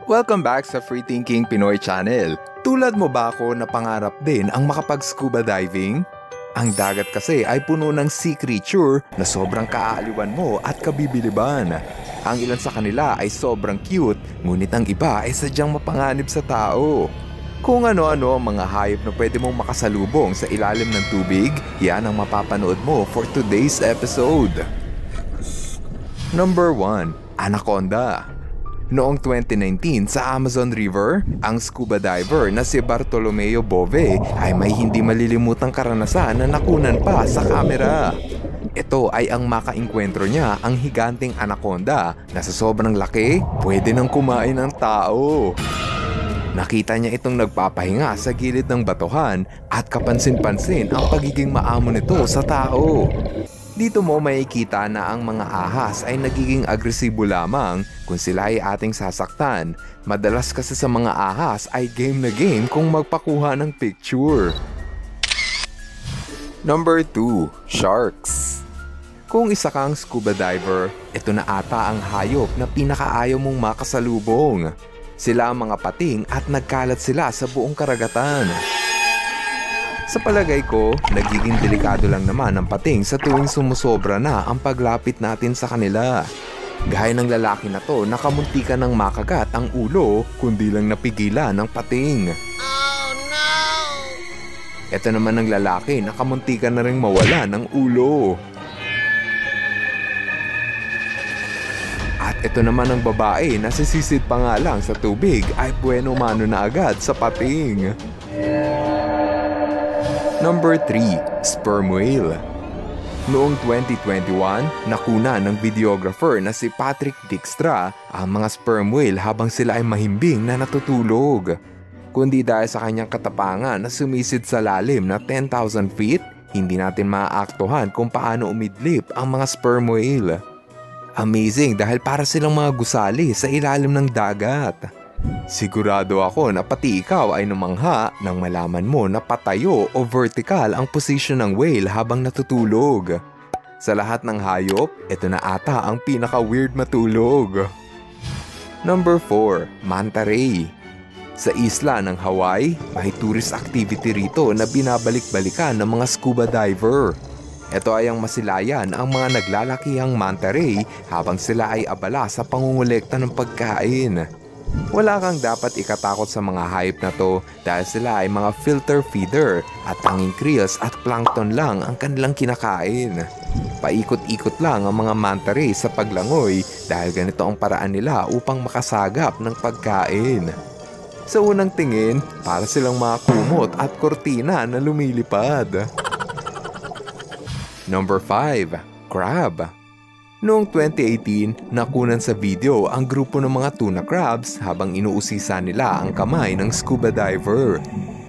Welcome back sa Free Thinking Pinoy Channel. Tulad mo ba ako na pangarap din ang makapag-scuba diving? Ang dagat kasi ay puno ng sea creature na sobrang kaaaliwan mo at kabibiliban. Ang ilan sa kanila ay sobrang cute, ngunit ang iba ay sadyang mapanganib sa tao. Kung ano-ano ang mga hayop na pwede mong makasalubong sa ilalim ng tubig, yan ang mapapanood mo for today's episode. Number 1. Anaconda. Noong 2019 sa Amazon River, ang scuba diver na si Bartolomeo Bove ay may hindi malilimutang karanasan na nakunan pa sa kamera. Ito ay ang makaengkwentro niya ang higanteng anaconda na sa sobrang laki, pwede nang kumain ng tao. Nakita niya itong nagpapahinga sa gilid ng batuhan at kapansin-pansin ang pagiging maamo nito sa tao. Dito mo makikita na ang mga ahas ay nagiging agresibo lamang kung sila ay ating sasaktan. Madalas kasi sa mga ahas ay game na game kung magpakuha ng picture. Number 2. Sharks. Kung isa kang scuba diver, ito na ata ang hayop na pinakaayaw mong makasalubong. Sila ang mga pating at nagkalat sila sa buong karagatan. Sa palagay ko, nagiging delikado lang naman ang pating sa tuwing sumusobra na ang paglapit natin sa kanila. Gaya ng lalaki na to, nakamuntikan ng makagat ang ulo kundi lang napigilan ng pating. Oh no! Ito naman ang lalaki, nakamuntikan na ring mawala ng ulo. At ito naman ang babae na sisisid pa nga lang sa tubig ay bueno mano na agad sa pating. Number 3. Sperm whale. Noong 2021, nakuna ng videographer na si Patrick Dijkstra ang mga sperm whale habang sila ay mahimbing na natutulog. Kundi dahil sa kanyang katapangan na sumisid sa lalim na 10,000 feet, hindi natin maaaktuhan kung paano umidlip ang mga sperm whale. Amazing dahil para silang mga gusali sa ilalim ng dagat. Sigurado ako na pati ikaw ay namangha nang malaman mo na patayo o vertical ang posisyon ng whale habang natutulog. Sa lahat ng hayop, ito na ata ang pinaka-weird matulog. Number 4. Manta ray. Sa isla ng Hawaii, may tourist activity rito na binabalik-balikan ng mga scuba diver. Ito ay ang masilayan ang mga naglalakihang manta ray habang sila ay abala sa pangungulekta ng pagkain. Wala kang dapat ikatakot sa mga hayop na to dahil sila ay mga filter feeder at tanging krills at plankton lang ang kanilang kinakain. Paikot-ikot lang ang mga manta ray sa paglangoy dahil ganito ang paraan nila upang makasagap ng pagkain. Sa unang tingin, para silang mga kumot at kortina na lumilipad. Number 5. Crab. Noong 2018, nakunan sa video ang grupo ng mga tuna crabs habang inuusisa nila ang kamay ng scuba diver.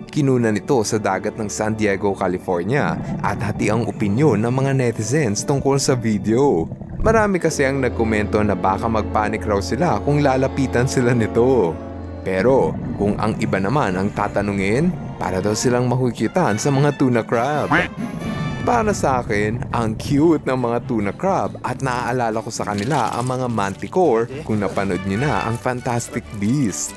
Kinunan ito sa dagat ng San Diego, California at hati ang opinyon ng mga netizens tungkol sa video. Marami kasi ang nagkomento na baka magpanik raw sila kung lalapitan sila nito. Pero kung ang iba naman ang tatanungin, para daw silang mahukyutan sa mga tuna crab. Para sa akin, ang cute ng mga tuna crab at naaalala ko sa kanila ang mga manticore kung napanood niyo na ang Fantastic Beasts.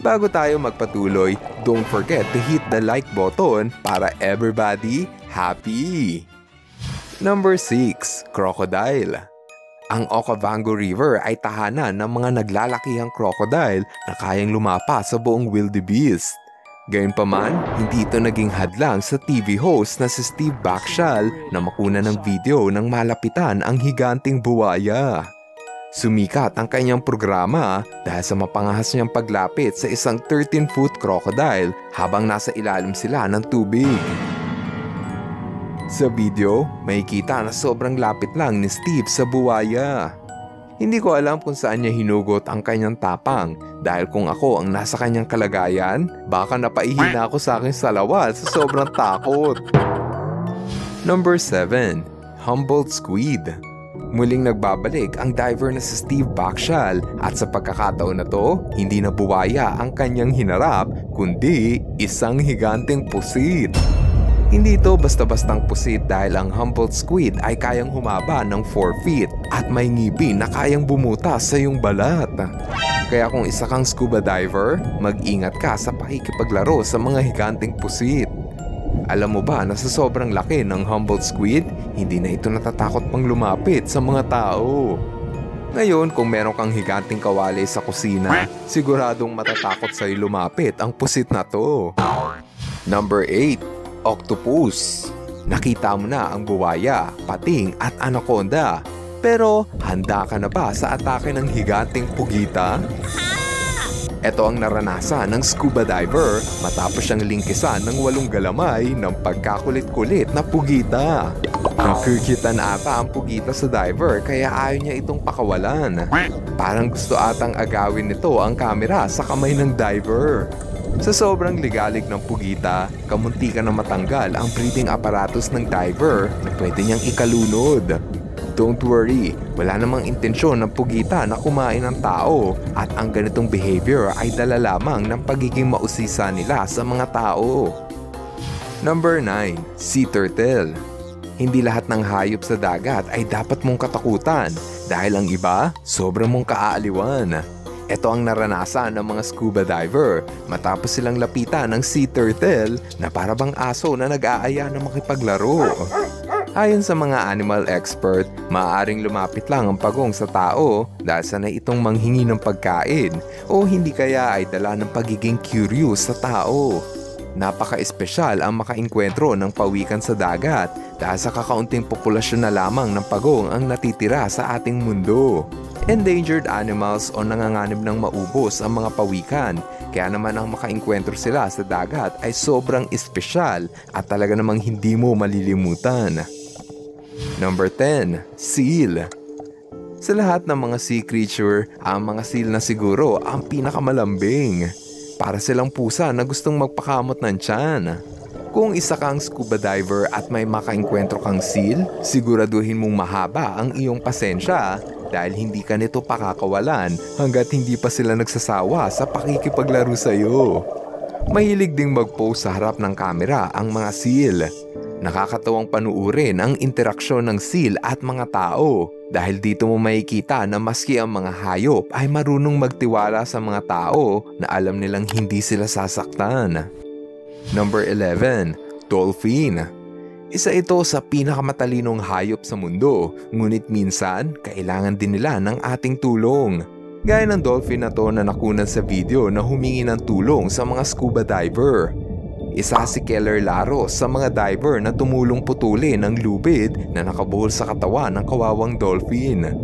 Bago tayo magpatuloy, don't forget to hit the like button para everybody happy! Number 6. Crocodile. Ang Okavango River ay tahanan ng mga naglalakihang crocodile na kayang lumapa sa buong wildebeest. Gayunpaman, hindi ito naging hadlang sa TV host na si Steve Backshall na makuna ng video nang malapitan ang higanting buwaya. Sumikat ang kanyang programa dahil sa mapangahas niyang paglapit sa isang 13-foot crocodile habang nasa ilalim sila ng tubig. Sa video, makikita na sobrang lapit lang ni Steve sa buwaya. Hindi ko alam kung saan niya hinugot ang kanyang tapang dahil kung ako ang nasa kanyang kalagayan, baka napaihina ako sa aking salawal sa sobrang takot. Number 7. Humboldt Squid. Muling nagbabalik ang diver na si Steve Backshall at sa pagkakataon na to, hindi na buwaya ang kanyang hinarap kundi isang higanteng pusit. Hindi ito basta-bastang pusit dahil ang Humboldt squid ay kayang humaba ng 4 feet at may ngipin na kayang bumutas sa iyong balat. Kaya kung isa kang scuba diver, mag-ingat ka sa pakikipaglaro sa mga higanting pusit. Alam mo ba na sa sobrang laki ng Humboldt squid, hindi na ito natatakot pang lumapit sa mga tao. Ngayon, kung meron kang higanting kawali sa kusina, siguradong matatakot sa'yo lumapit ang pusit na to. Number 8. Octopus. Nakita mo na ang buwaya, pating at anaconda. Pero handa ka na ba sa atake ng higanting pugita? Ito ang naranasan ng scuba diver matapos siyang lingkisan ng 8 galamay ng pagkakulit-kulit na pugita. Nakikita na ata ang pugita sa diver kaya ayaw niya itong pakawalan. Parang gusto atang agawin nito ang kamera sa kamay ng diver. Sa sobrang ligalig ng pugita, kamuntikan na matanggal ang breathing apparatus ng diver na pwede niyang ikalunod. Don't worry, wala namang intensyon ng pugita na kumain ng tao at ang ganitong behavior ay dala lamang ng pagiging mausisa nila sa mga tao. Number 9. Sea turtle. Hindi lahat ng hayop sa dagat ay dapat mong katakutan dahil ang iba, sobrang mong kaaaliwan. Ito ang naranasan ng mga scuba diver matapos silang lapitan ng sea turtle na para bang aso na nag-aaya na makipaglaro. Ayon sa mga animal expert, maaaring lumapit lang ang pagong sa tao dahil sanay itong manghingi ng pagkain o hindi kaya ay dala ng pagiging curious sa tao. Napaka-espesyal ang makainkwentro ng pawikan sa dagat dahil sa kakaunting populasyon na lamang ng pagong ang natitira sa ating mundo. Endangered animals o nanganganib ng maubos ang mga pawikan, kaya naman ang makainkwentro sila sa dagat ay sobrang espesyal at talaga namang hindi mo malilimutan. Number 10. Seal. Sa lahat ng mga sea creature, ang mga seal na siguro ang pinakamalambing. Para silang pusa na gustong magpakamot ng tiyan. Kung isa kang scuba diver at may makainkwentro kang seal, siguraduhin mong mahaba ang iyong pasensya dahil hindi ka nito pakakawalan hanggat hindi pa sila nagsasawa sa pakikipaglaro sa iyo. Mahilig ding mag-pose sa harap ng kamera ang mga seal. Nakakatawang panuurin ang interaksyon ng seal at mga tao dahil dito mo makikita na maski ang mga hayop ay marunong magtiwala sa mga tao na alam nilang hindi sila sasaktan. Number 11. Dolphin. Isa ito sa pinakamatalinong hayop sa mundo, ngunit minsan kailangan din nila ng ating tulong. Gaya ng dolphin na to na nakunan sa video na humingi ng tulong sa mga scuba diver. Isa si Keller Laros sa mga diver na tumulong putulin ang lubid na nakabuhol sa katawan ng kawawang dolphin.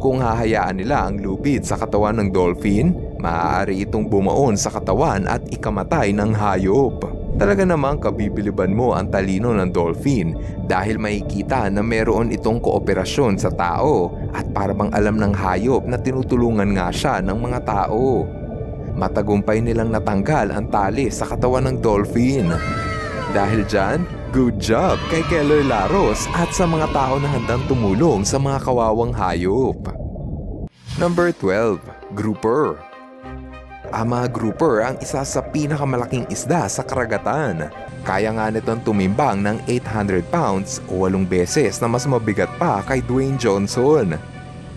Kung hahayaan nila ang lubid sa katawan ng dolphin, maaari itong bumaon sa katawan at ikamatay ng hayop. Talaga namang kabibiliban mo ang talino ng dolphin dahil makikita na meron itong kooperasyon sa tao at parang alam ng hayop na tinutulungan nga siya ng mga tao. Matagumpay nilang natanggal ang tali sa katawan ng dolphin. Dahil dyan, good job kay Keller Laros at sa mga tao na handang tumulong sa mga kawawang hayop. Number 12. Grouper. Ang mga grouper ang isa sa pinakamalaking isda sa karagatan. Kaya nga nitong tumimbang ng 800 pounds o 8 beses na mas mabigat pa kay Dwayne Johnson.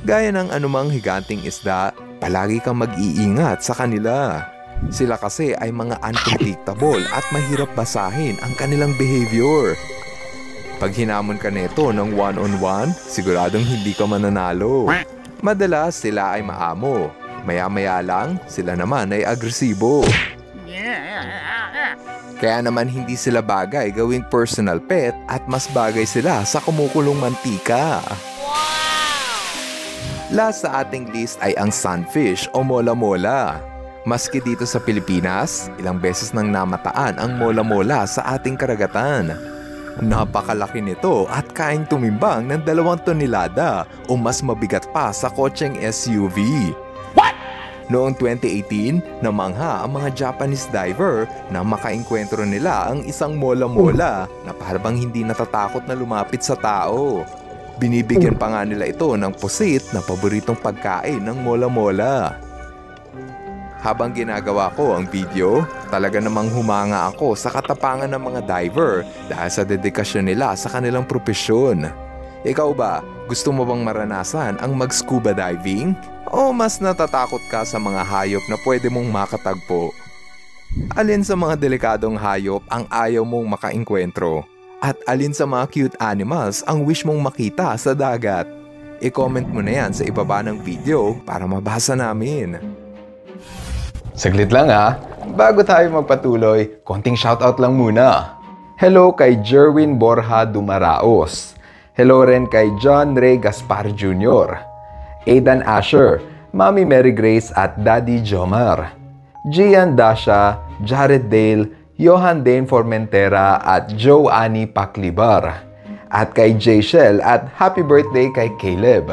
Gaya ng anumang higanting isda, palagi kang mag-iingat sa kanila. Sila kasi ay mga unpredictable at mahirap basahin ang kanilang behavior. Pag hinamon ka nito ng one-on-one, siguradong hindi ka mananalo. Madalas sila ay maamo. Maya-maya lang, sila naman ay agresibo. Kaya naman hindi sila bagay gawing personal pet at mas bagay sila sa kumukulong mantika. Last sa ating list ay ang sunfish o mola-mola. Maski dito sa Pilipinas, ilang beses nang namataan ang mola-mola sa ating karagatan. Napakalaki nito at kaing tumimbang ng 2 tonelada o mas mabigat pa sa kotseng SUV. Noong 2018, namangha ang mga Japanese diver na makainkwentro nila ang isang mola-mola na parang hindi natatakot na lumapit sa tao. Binibigyan pa nga nila ito ng pusit na paboritong pagkain ng mola-mola. Habang ginagawa ko ang video, talaga namang humanga ako sa katapangan ng mga diver dahil sa dedikasyon nila sa kanilang propesyon. Ikaw ba, gusto mo bang maranasan ang mag-scuba diving? O mas natatakot ka sa mga hayop na pwede mong makatagpo? Alin sa mga delikadong hayop ang ayaw mong makaengkwentro? At alin sa mga cute animals ang wish mong makita sa dagat? I-comment mo na yan sa ibaba ng video para mabasa namin. Saglit lang ha, bago tayo magpatuloy, konting shoutout lang muna. Hello kay Jerwin Borja Dumaraos. Hello rin kay John Ray Gaspar Jr., Aidan Asher, Mami Mary Grace at Daddy Jomar, Gian Dasha, Jared Dale, Johan Dane Formentera at Joanny Paclibar, at kay Jay Shell at happy birthday kay Caleb.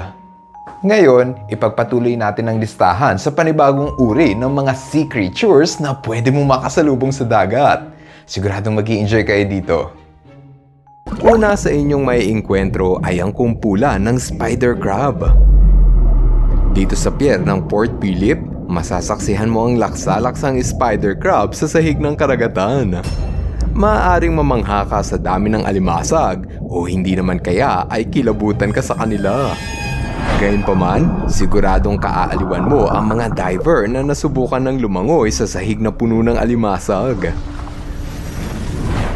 Ngayon, ipagpatuloy natin ang listahan sa panibagong uri ng mga sea creatures na pwede mong makasalubong sa dagat. Siguradong mag-i-enjoy kayo dito. Una sa inyong may engkwentro ay ang kumpulan ng spider crab. Dito sa pier ng Port Phillip, masasaksihan mo ang laksa-laksang spider crab sa sahig ng karagatan. Maaaring mamangha ka sa dami ng alimasag o hindi naman kaya ay kilabutan ka sa kanila. Gayunpaman, siguradong kaaaliwan mo ang mga diver na nasubukan ng lumangoy sa sahig na puno ng alimasag.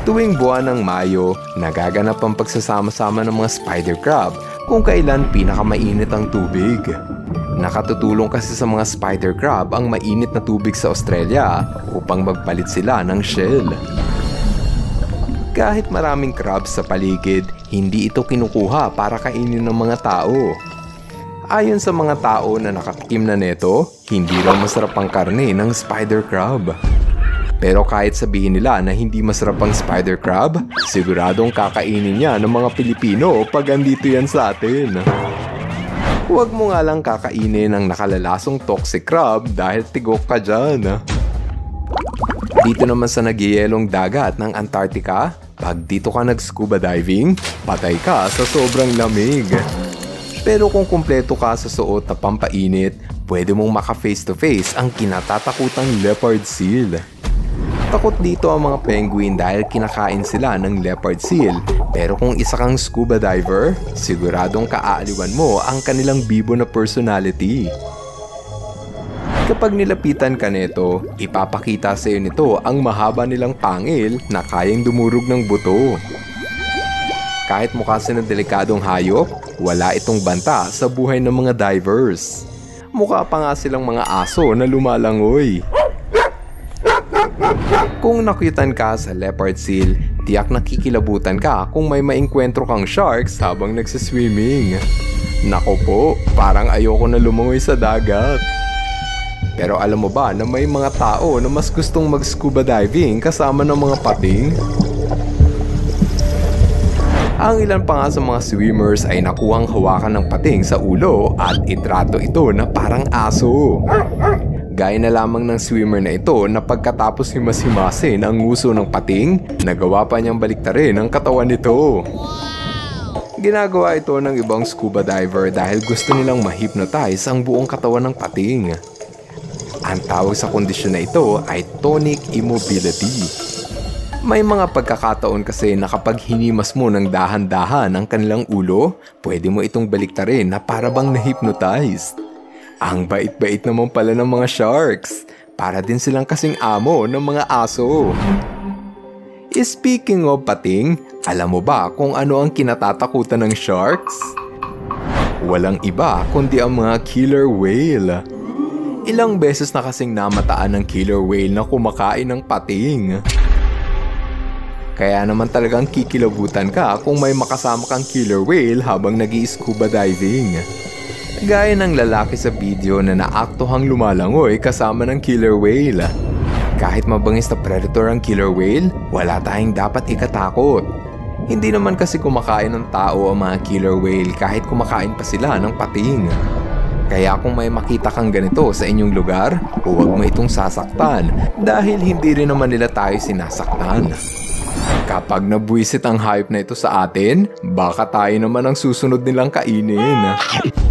Tuwing buwan ng Mayo, nagaganap ang pagsasama-sama ng mga spider crab kung kailan pinakamainit ang tubig. Nakatutulong kasi sa mga spider crab ang mainit na tubig sa Australia upang magpalit sila ng shell. Kahit maraming crabs sa paligid, hindi ito kinukuha para kainin ng mga tao. Ayon sa mga tao na nakatikim na neto, hindi raw masarap ang karne ng spider crab. Pero kahit sabihin nila na hindi masarap ang spider crab, siguradong kakainin niya ng mga Pilipino pag andito yan sa atin. Huwag mo nga lang kakainin ang nakalalasong toxic crab dahil tigok ka dyan. Dito naman sa nagyayelong dagat ng Antarctica, pag dito ka nag-scuba diving, patay ka sa sobrang lamig. Pero kung kumpleto ka sa suot na pampainit, pwede mong maka-face-to-face ang kinatatakutang leopard seal. Takot dito ang mga penguin dahil kinakain sila ng leopard seal. Pero kung isa kang scuba diver, siguradong kaaaliwan mo ang kanilang bibo na personality. Kapag nilapitan ka nito, ipapakita sa iyo nito ang mahaba nilang pangil na kayang dumurog ng buto. Kahit mukha silang delikadong hayop, wala itong banta sa buhay ng mga divers. Mukha pa nga silang mga aso na lumalangoy. Kung nakyutan ka sa leopard seal, tiyak nakikilabutan ka kung may maengkwentro kang sharks habang nagsiswimming. Nako po, parang ayoko na lumangoy sa dagat. Pero alam mo ba na may mga tao na mas gustong mag-scuba diving kasama ng mga pating? Ang ilan pa nga sa mga swimmers ay nakuhang hawakan ng pating sa ulo at itrato ito na parang aso. Gaya na lamang ng swimmer na ito na pagkatapos himas-himasin ang nguso ng pating, nagawa pa niyang baliktarin ang katawan nito. Ginagawa ito ng ibang scuba diver dahil gusto nilang ma-hypnotize ang buong katawan ng pating. Ang tawag sa kondisyon na ito ay tonic immobility. May mga pagkakataon kasi na kapag hinimas mo ng dahan-dahan ang kanilang ulo, pwede mo itong baliktarin na para bang na-hypnotize. Ang bait-bait naman pala ng mga sharks. Para din silang kasing amo ng mga aso. Speaking of pating, alam mo ba kung ano ang kinatatakutan ng sharks? Walang iba kundi ang mga killer whale. Ilang beses na kasing namataan ng killer whale na kumakain ng pating. Kaya naman talagang kikilabutan ka kung may makasama kang killer whale habang nag-i-scuba diving. Gaya ng lalaki sa video na naaktuhang lumalangoy kasama ng killer whale. Kahit mabangis na predator ang killer whale, wala tayong dapat ikatakot. Hindi naman kasi kumakain ng tao ang mga killer whale kahit kumakain pa sila ng pating. Kaya kung may makita kang ganito sa inyong lugar, huwag mo itong sasaktan dahil hindi rin naman nila tayo sinasaktan. Kapag nabuwisit ang hype na ito sa atin, baka tayo naman ang susunod nilang kainin.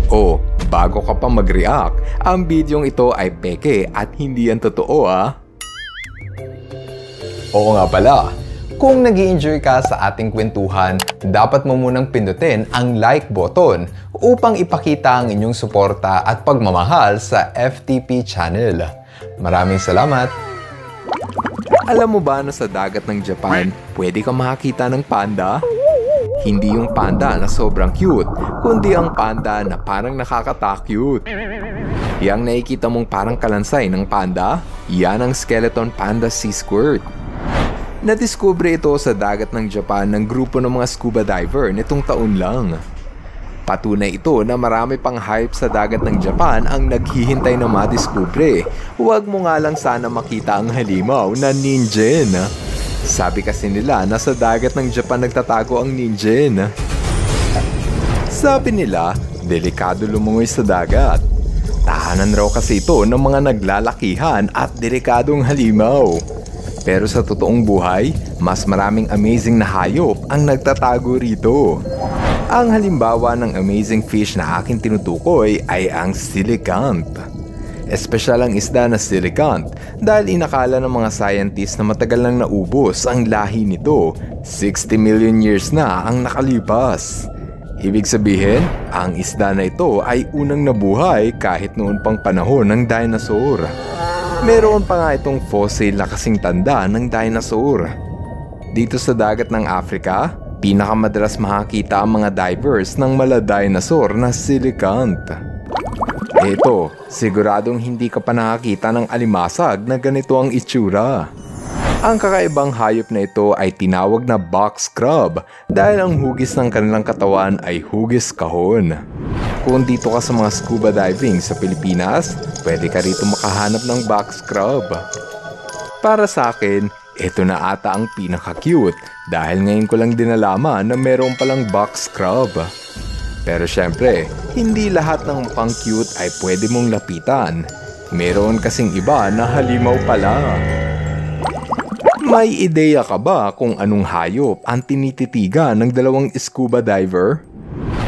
Oh, bago ka pa mag-react, ang bidyong ito ay peke at hindi yan totoo Oo nga pala, kung nag-i-enjoy ka sa ating kwentuhan, dapat mo munang pindutin ang like button upang ipakita ang inyong suporta at pagmamahal sa FTP channel. Maraming salamat! Alam mo ba na sa dagat ng Japan, pwede kang makakita ng panda? Hindi yung panda na sobrang cute, kundi ang panda na parang nakakata-cute. Yang nakikita mong parang kalansay ng panda, yan ang skeleton panda sea squirt. Nadiskubre ito sa dagat ng Japan ng grupo ng mga scuba diver nitong taon lang. Patunay ito na marami pang hype sa dagat ng Japan ang naghihintay na madiskubre. Huwag mo nga lang sana makita ang halimaw na ninjen. Sabi kasi nila na sa dagat ng Japan nagtatago ang ninjen. Sabi nila, delikado lumungoy sa dagat. Tahanan raw kasi ito ng mga naglalakihan at delikadong halimaw. Pero sa totoong buhay, mas maraming amazing na hayop ang nagtatago rito. Ang halimbawa ng amazing fish na aking tinutukoy ay ang coelacanth. Espesyal ang isda na coelacanth dahil inakala ng mga scientists na matagal nang naubos ang lahi nito. 60 million years na ang nakalipas. Ibig sabihin, ang isda na ito ay unang nabuhay kahit noon pang panahon ng dinosaur. Meron pa nga itong fossil na kasing tanda ng dinosaur. Dito sa dagat ng Africa, pinakamadalas makakita ang mga divers ng mala-dinosaur na coelacanth. Ito, siguradong hindi ka pa nakakita ng alimasag na ganito ang itsura. Ang kakaibang hayop na ito ay tinawag na box crab dahil ang hugis ng kanilang katawan ay hugis kahon. Kung dito ka sa mga scuba diving sa Pilipinas, pwede ka rito makahanap ng box crab. Para sa akin, ito na ata ang pinaka-cute dahil ngayon ko lang din nalaman na meron palang box crab. Pero syempre, hindi lahat ng mukhang cute ay pwede mong lapitan. Meron kasing iba na halimaw pala. May ideya ka ba kung anong hayop ang tinititigan ng dalawang scuba diver?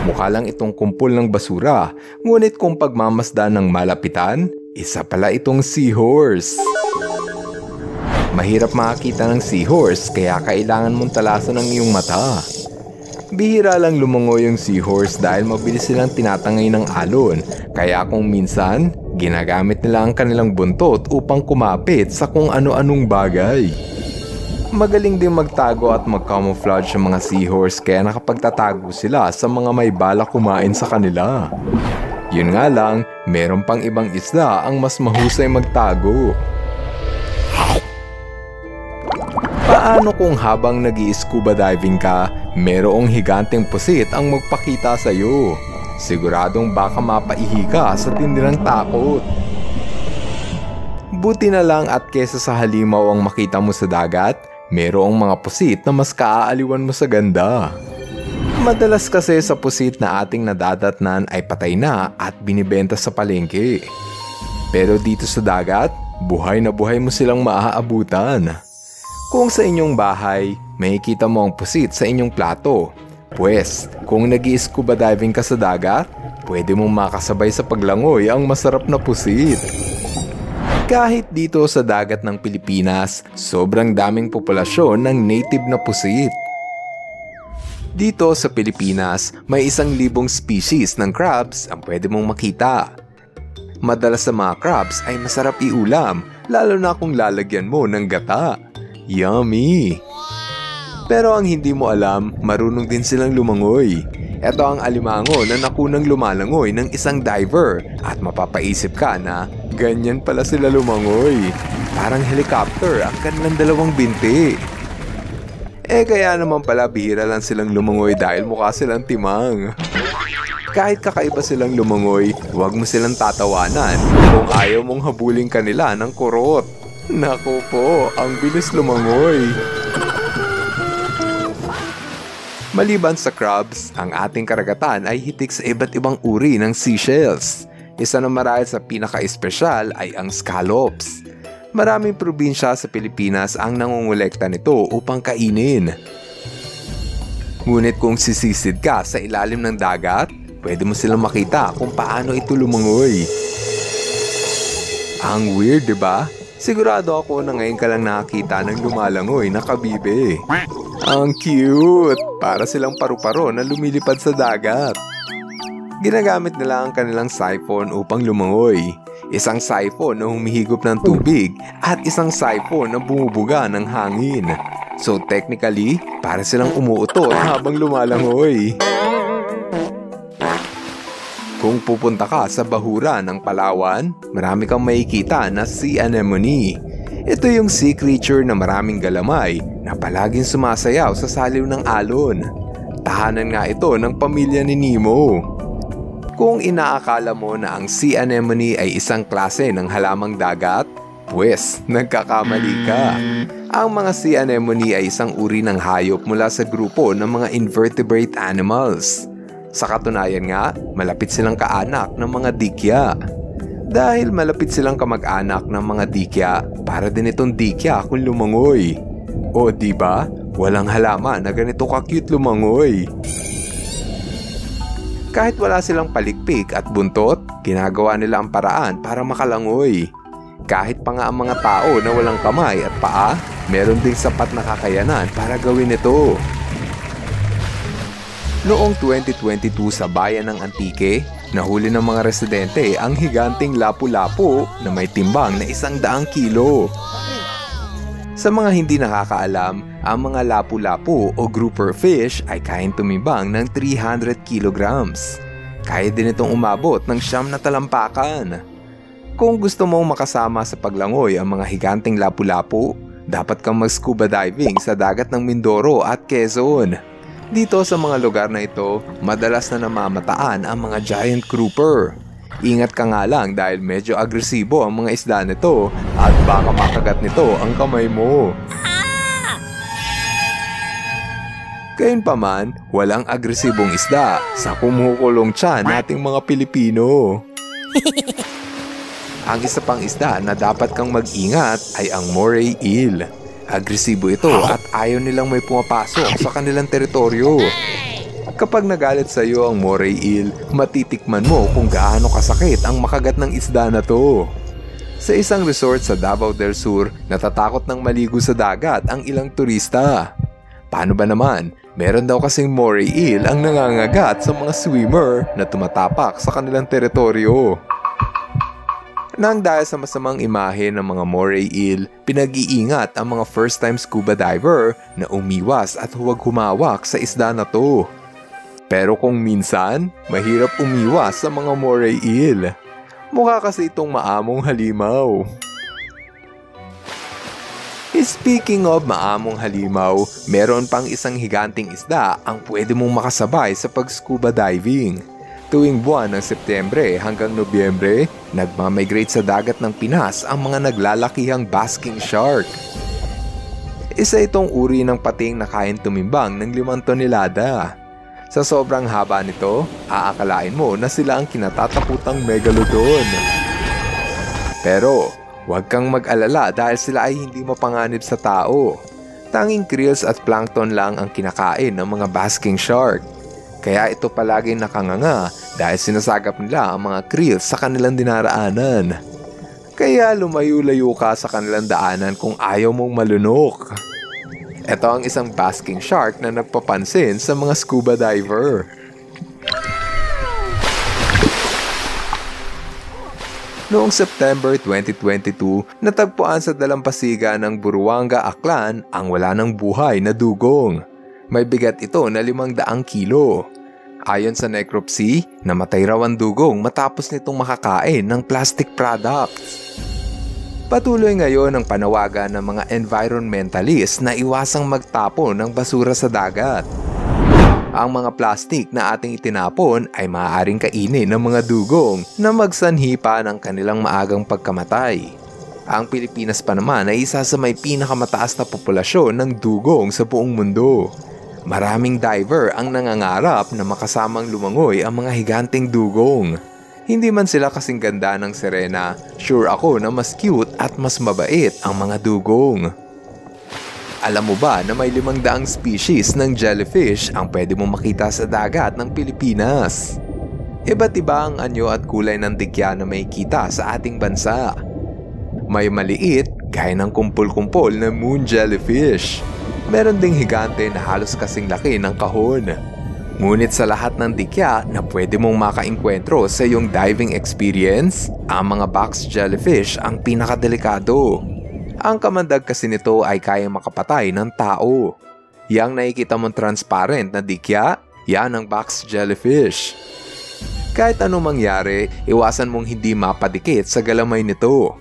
Mukha lang itong kumpol ng basura, ngunit kung pagmamasdan ng malapitan, isa pala itong seahorse. Mahirap makakita ng seahorse kaya kailangan mong talasan ang iyong mata. Bihira lang lumungoy yung seahorse dahil mabilis silang tinatangay ng alon, kaya kung minsan, ginagamit nila ang kanilang buntot upang kumapit sa kung ano-anong bagay. Magaling din magtago at mag-camouflage ang mga seahorse kaya nakapagtatago sila sa mga may balak kumain sa kanila. Yun nga lang, meron pang ibang isda ang mas mahusay magtago. Paano kung habang nag-i-scuba diving ka, merong higanteng pusit ang magpakita sa'yo? Siguradong baka mapaihi ka sa tindi ng takot. Buti na lang at kesa sa halimaw ang makita mo sa dagat, merong mga pusit na mas kaaaliwan mo sa ganda. Madalas kasi sa pusit na ating nadadatnan ay patay na at binibenta sa palengke. Pero dito sa dagat, buhay na buhay mo silang maaabutan. Kung sa inyong bahay, makikita mo ang pusit sa inyong plato. Pwes, kung nag-i-scuba diving ka sa dagat, pwede mong makasabay sa paglangoy ang masarap na pusit. Kahit dito sa dagat ng Pilipinas, sobrang daming populasyon ng native na pusit. Dito sa Pilipinas, may 1,000 species ng crabs ang pwede mong makita. Madalas sa mga crabs ay masarap iulam, lalo na kung lalagyan mo ng gata. Yummy! Pero ang hindi mo alam, marunong din silang lumangoy. Ito ang alimango na nakunang lumalangoy ng isang diver at mapapaisip ka na ganyan pala sila lumangoy. Parang helicopter ang kanilang dalawang binti. Kaya naman pala bihira lang silang lumangoy dahil mukha silang timang. Kahit kakaiba silang lumangoy, huwag mo silang tatawanan kung ayaw mong habulin kanila ng kurot. Naku po, ang bilis lumangoy. Maliban sa crabs, ang ating karagatan ay hitik sa iba't ibang uri ng seashells. Isa na marahil sa pinaka-espesyal ay ang scallops. Maraming probinsya sa Pilipinas ang nangungulekta nito upang kainin. Ngunit kung sisisid ka sa ilalim ng dagat, pwede mo silang makita kung paano ito lumangoy. Ang weird, diba? Sigurado ako na ngayon ka lang nakakita ng lumalangoy na kabibe. Ang cute! Para silang paru-paro na lumilipad sa dagat. Ginagamit nila ang kanilang siphon upang lumangoy. Isang siphon na humihigop ng tubig at isang siphon na bumubuga ng hangin. So technically, para silang umuutot habang lumalangoy. Kung pupunta ka sa bahura ng Palawan, marami kang makikita na sea anemone. Ito yung sea creature na maraming galamay na palaging sumasayaw sa saliw ng alon. Tahanan nga ito ng pamilya ni Nemo. Kung inaakala mo na ang sea anemone ay isang klase ng halamang dagat, pues nagkakamali ka. Ang mga sea anemone ay isang uri ng hayop mula sa grupo ng mga invertebrate animals. Sa katunayan nga, malapit silang kaanak ng mga dikya. Dahil malapit silang kamag-anak ng mga dikya, para din itong dikya kung lumangoy. O diba, walang halaman na ganito ka-cute lumangoy. Kahit wala silang palikpik at buntot, ginagawa nila ang paraan para makalangoy. Kahit pa nga ang mga tao na walang kamay at paa, meron ding sapat na kakayanan para gawin ito. Noong 2022 sa bayan ng Antique, nahuli ng mga residente ang higanting lapu-lapu na may timbang na 100 kilo. Sa mga hindi nakakaalam, ang mga lapu-lapu o grouper fish ay kayang tumimbang ng 300 kilograms. Kaya din itong umabot ng 9 na talampakan. Kung gusto mong makasama sa paglangoy ang mga higanting lapu-lapu, dapat kang mag-scuba diving sa dagat ng Mindoro at Quezon. Dito sa mga lugar na ito, madalas na namamataan ang mga giant grouper. Ingat ka nga lang dahil medyo agresibo ang mga isda nito at baka makagat nito ang kamay mo. Gayunpaman, walang agresibong isda sa kumukulong tiyan nating mga Pilipino. Ang isa pang isda na dapat kang mag-ingat ay ang moray eel. Agresibo ito at ayaw nilang may pumapasok sa kanilang teritoryo. Kapag nagalit sa iyo ang moray eel, matitikman mo kung gaano kasakit ang makagat ng isda na to. Sa isang resort sa Davao del Sur, natatakot ng maligo sa dagat ang ilang turista. Paano ba naman? Meron daw kasing moray eel ang nangangagat sa mga swimmer na tumatapak sa kanilang teritoryo. Nang dahil sa masamang imahe ng mga moray eel, pinag-iingat ang mga first-time scuba diver na umiwas at huwag humawak sa isda na to. Pero kung minsan, mahirap umiwas sa mga moray eel. Mukha kasi itong maamong halimaw. Speaking of maamong halimaw, meron pang isang higanting isda ang pwede mong makasabay sa pag-scuba diving. Tuwing buwan ng Setyembre hanggang Nobyembre, nagmamigrate sa dagat ng Pinas ang mga naglalakihang basking shark. Isa itong uri ng pating na kayang tumimbang ng 5 tonelada. Sa sobrang haba nito, aakalain mo na sila ang kinatatakutang megalodon. Pero, huwag kang mag-alala dahil sila ay hindi mapanganib sa tao. Tanging krills at plankton lang ang kinakain ng mga basking shark. Kaya ito palaging nakanganga dahil sinasagap nila ang mga krills sa kanilang dinaraanan. Kaya lumayo-layo ka sa kanilang daanan kung ayaw mong malunok. Ito ang isang basking shark na nagpapansin sa mga scuba diver. Noong September 2022, natagpuan sa dalampasigan ng Buruanga, Aklan ang wala ng buhay na dugong. May bigat ito na 500 kilo. Ayon sa necropsy, namatay raw ang dugong matapos nitong makakain ng plastic products. Patuloy ngayon ang panawagan ng mga environmentalists na iwasang magtapon ng basura sa dagat. Ang mga plastic na ating itinapon ay maaaring kainin ng mga dugong na magsanhi pa ng kanilang maagang pagkamatay. Ang Pilipinas pa naman ay isa sa may pinakamataas na populasyon ng dugong sa buong mundo. Maraming diver ang nangangarap na makasamang lumangoy ang mga higanting dugong. Hindi man sila kasing ganda ng sirena, sure ako na mas cute at mas mabait ang mga dugong. Alam mo ba na may 500 species ng jellyfish ang pwede mong makita sa dagat ng Pilipinas? Iba't iba ang anyo at kulay ng dikya na may kita sa ating bansa. May maliit, gaya ng kumpol-kumpol na moon jellyfish. Meron ding higante na halos kasing laki ng kahon. Ngunit sa lahat ng dikya na pwede mong makainkwentro sa iyong diving experience, ang mga box jellyfish ang pinakadelikado. Ang kamandag kasi nito ay kayang makapatay ng tao. Yang nakikita mong transparent na dikya, yan ang box jellyfish. Kahit anong mangyari, iwasan mong hindi mapadikit sa galamay nito.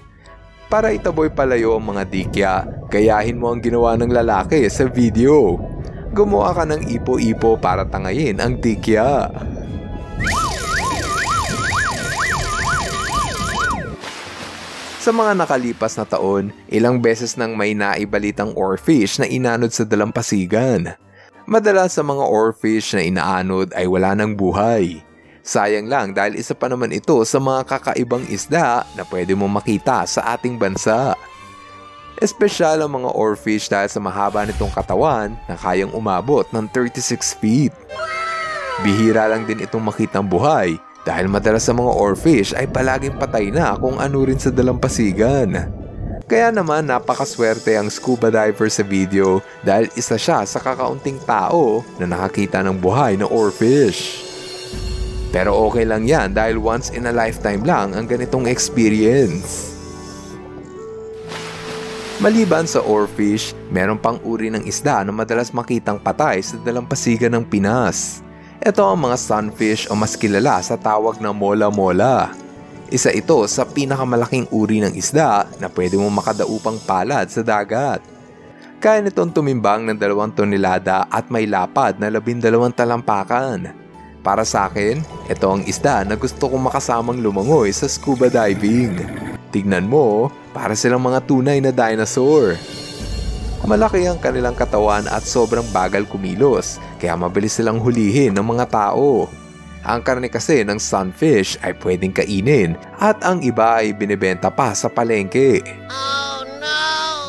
Para itaboy palayo ang mga dikya, gayahin mo ang ginawa ng lalaki sa video. Gumawa ka ng ipo-ipo para tangayin ang dikya. Sa mga nakalipas na taon, ilang beses nang may naibalitang oarfish na inanod sa dalampasigan. Madalas sa mga oarfish na inaanod ay wala ng buhay. Sayang lang dahil isa pa naman ito sa mga kakaibang isda na pwede mong makita sa ating bansa. Espesyal ang mga oarfish dahil sa mahaba nitong katawan na kayang umabot ng 36 feet. Bihira lang din itong makitang buhay dahil madalas sa mga oarfish ay palaging patay na kung ano rin sa dalampasigan. Kaya naman napakaswerte ang scuba diver sa video dahil isa siya sa kakaunting tao na nakakita ng buhay na oarfish. Pero okay lang yan dahil once in a lifetime lang ang ganitong experience. Maliban sa oarfish, meron pang uri ng isda na madalas makitang patay sa dalampasigan ng Pinas. Ito ang mga sunfish o mas kilala sa tawag na mola-mola. Isa ito sa pinakamalaking uri ng isda na pwede mong makadaupang palad sa dagat. Kaya nitong tumimbang ng 2 tonelada at may lapad na 12 talampakan. Para sa akin, ito ang isda na gusto kong makasamang lumangoy sa scuba diving. Tignan mo, para silang mga tunay na dinosaur. Malaki ang kanilang katawan at sobrang bagal kumilos, kaya mabilis silang hulihin ng mga tao. Ang karne kasi ng sunfish ay pwedeng kainin at ang iba ay binibenta pa sa palengke. Oh no!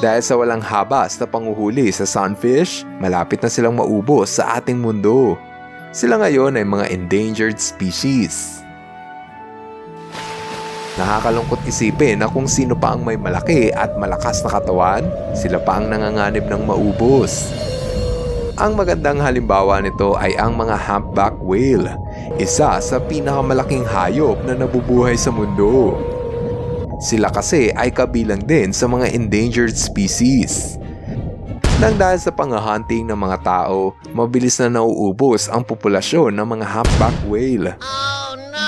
Dahil sa walang habas na panguhuli sa sunfish, malapit na silang maubos sa ating mundo. Sila ngayon ay mga endangered species. Nakakalungkot isipin na kung sino pa ang may malaki at malakas na katawan, sila pa ang nanganganib ng maubos. Ang magandang halimbawa nito ay ang mga humpback whale, isa sa pinakamalaking hayop na nabubuhay sa mundo. Sila kasi ay kabilang din sa mga endangered species. Nang dahil sa panghahunting ng mga tao, mabilis na nauubos ang populasyon ng mga humpback whale. Oh no!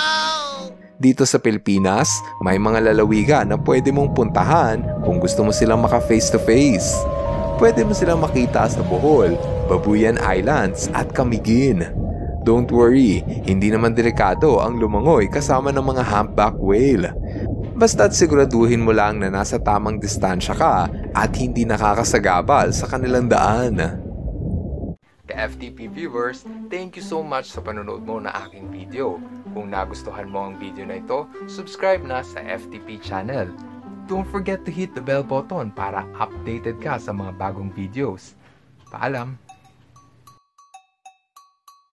Dito sa Pilipinas, may mga lalawigan na pwede mong puntahan kung gusto mo silang maka face to face. Pwede mo silang makita sa Bohol, Babuyan Islands at Camiguin. Don't worry, hindi naman delikado ang lumangoy kasama ng mga humpback whale. Basta't siguraduhin mo lang na nasa tamang distansya ka at hindi nakakasagabal sa kanilang daan. Ka-FTP viewers, thank you so much sa panonood mo na aking video. Kung nagustuhan mo ang video na ito, subscribe na sa FTP channel. Don't forget to hit the bell button para updated ka sa mga bagong videos. Paalam!